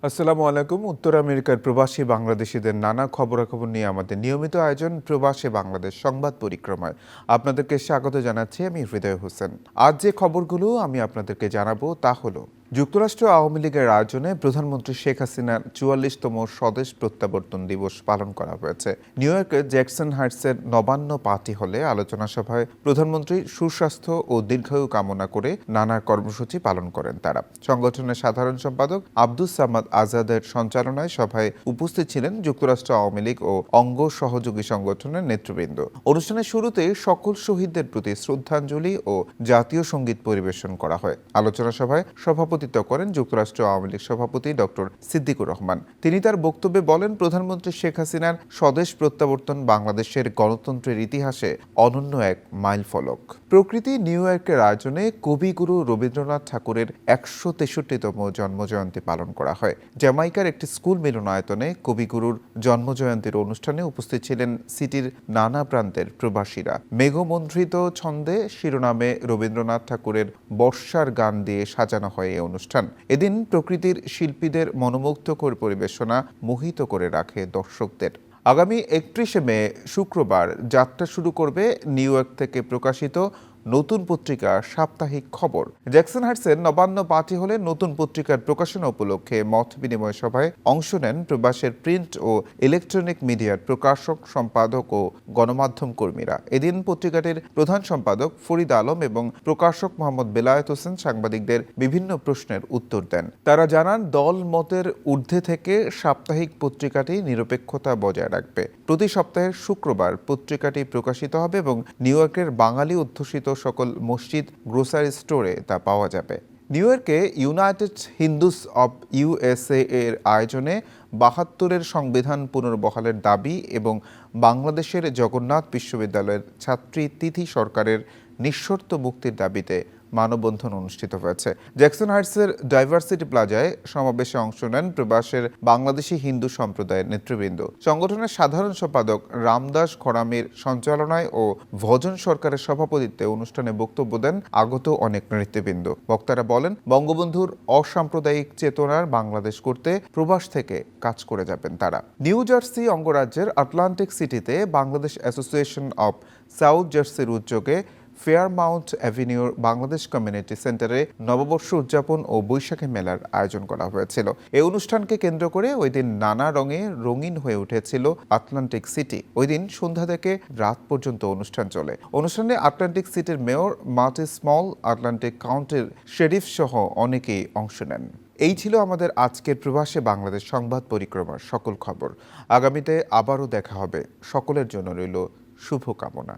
আসসালামু আলাইকুম। উত্তর আমেরিকার প্রবাসী বাংলাদেশিদের নানা খবরাখবর নিয়ে আমাদের নিয়মিত আয়োজন প্রবাসী বাংলাদেশ সংবাদ পরিক্রমায় আপনাদেরকে স্বাগত জানাচ্ছি। আমি হৃদয় হোসেন। আজ যে খবরগুলো আমি আপনাদেরকে জানাবো তা হলো, যুক্তরাষ্ট্র আওয়ামী লীগের আয়োজনে প্রধানমন্ত্রী শেখ হাসিনার ৪৪তম স্বদেশ প্রত্যাবর্তন দিবস পালন করা হয়েছে। নিউ ইয়র্কের জ্যাকসন হাইটসের নবান্ন পার্টি হলে আলোচনা সভায় প্রধানমন্ত্রী সুস্বাস্থ্য ও দীর্ঘায়ু কামনা করে নানা কর্মসূচি পালন করেন তারা। সংগঠনের সাধারণ সম্পাদক আব্দুস সামাদ আজাদের সঞ্চালনায় সভায় উপস্থিত ছিলেন যুক্তরাষ্ট্র আওয়ামী লীগ ও অঙ্গ সহযোগী সংগঠনের নেতৃবৃন্দ। অনুষ্ঠানের শুরুতে সকল শহীদদের প্রতি শ্রদ্ধাঞ্জলি ও জাতীয় সঙ্গীত পরিবেশন করা হয়। আলোচনা সভায় সভাপতিত্ব করেন যুক্তরাষ্ট্র আওয়ামী লীগ সভাপতি ডক্টর সিদ্দিকুর রহমান। তিনি তার বক্তব্যে বলেন, প্রধানমন্ত্রী শেখ হাসিনার স্বদেশ প্রত্যাবর্তন বাংলাদেশের গণতন্ত্রের ইতিহাসে অনন্য এক মাইলফলক। প্রকৃতি নিউ ইয়র্কের আয়োজনে কবিগুরু রবীন্দ্রনাথ ঠাকুরের ১৬৩তম জন্মজয়ন্তী পালন করা হয়। জ্যামাইকার একটি স্কুল মিলনায়তনে কবিগুরুর জন্মজয়ন্তীর অনুষ্ঠানে উপস্থিত ছিলেন সিটির নানা প্রান্তের প্রবাসীরা। মেঘমন্দ্রিত ছন্দে শিরোনামে রবীন্দ্রনাথ ঠাকুরের বর্ষার গান দিয়ে সাজানো হয় এই অনুষ্ঠান। এদিন প্রকৃতির শিল্পীদের মনোমুগ্ধকর পরিবেশনা মোহিত করে রাখে দর্শকদের। আগামী ৩১শে মে শুক্রবার যাত্রা শুরু করবে নিউ ইয়র্ক থেকে প্রকাশিত নতুন পত্রিকা সাপ্তাহিক খবর। জ্যাকসন হাইটসের নবান্ন পার্টি হলে নতুন পত্রিকার প্রকাশনা উপলক্ষে মত বিনিময় সভায় অংশ নেন প্রবাসের প্রিন্ট ও ইলেকট্রনিক মিডিয়ার প্রকাশক, সম্পাদক ও গণমাধ্যম কর্মীরা। এদিন পত্রিকাটির প্রধান সম্পাদক ফরিদ আলম এবং প্রকাশক মোহাম্মদ বেলায়েত হোসেন সাংবাদিকদের বিভিন্ন প্রশ্নের উত্তর দেন। তারা জানান, দল মতের ঊর্ধ্বে থেকে সাপ্তাহিক পত্রিকাটি নিরপেক্ষতা বজায় রাখবে। প্রতি সপ্তাহের শুক্রবার পত্রিকাটি প্রকাশিত হবে এবং নিউ ইয়র্কের বাঙালি অধ্যুষিত সকল মসজিদ, গ্রোসারি স্টোরে তা পাওয়া যাবে। নিউ ইয়র্কে ইউনাইটেড হিন্দুস অব ইউএসএ এর আয়োজনে ৭২-এর সংবিধান পুনর্বহালের দাবি এবং বাংলাদেশের জগন্নাথ বিশ্ববিদ্যালয়ের ছাত্রী তিথি সরকারের নিঃশর্ত মুক্তির দাবিতে মানববন্ধন অনুষ্ঠিত হয়েছে। জ্যাকসন হাইটসের ডাইভার্সিটি প্লাজায় সমাবেশে অংশ নেন প্রবাসের বাংলাদেশি হিন্দু সম্প্রদায়ের নেতৃবৃন্দ। সংগঠনের সাধারণ সম্পাদক রামদাস খরামির সঞ্চালনায় ও ভজন সরকারের সভাপতিত্বে অনুষ্ঠানে বক্তব্য দেন আগত অনেক নেতৃবৃন্দ। বক্তারা বলেন, বঙ্গবন্ধুর অসাম্প্রদায়িক চেতনার বাংলাদেশ করতে প্রবাস থেকে কাজ করে যাবেন তারা। নিউ জার্সি অঙ্গরাজ্যের আটলান্টিক সিটিতে বাংলাদেশ অ্যাসোসিয়েশন অব সাউথ জার্সির উদ্যোগে ফেয়ারমাউন্ট অ্যাভিনিউর বাংলাদেশ কমিউনিটি সেন্টারে নববর্ষ উদযাপন ও বৈশাখী মেলার আয়োজন করা হয়েছিল। এই অনুষ্ঠানকে কেন্দ্র করে ওই দিন নানা রঙে রঙিন হয়ে উঠেছিল আটলান্টিক সিটি। ওই দিন সন্ধ্যা থেকে রাত পর্যন্ত অনুষ্ঠান চলে। অনুষ্ঠানে আটলান্টিক সিটির মেয়র মার্টি স্মল, আটলান্টিক কাউন্টির শেরিফ সহ অনেকেই অংশ নেন। এই ছিল আমাদের আজকের প্রবাসী বাংলাদেশ সংবাদ পরিক্রমার সকল খবর। আগামীতে আবারও দেখা হবে। সকলের জন্য রইল শুভকামনা।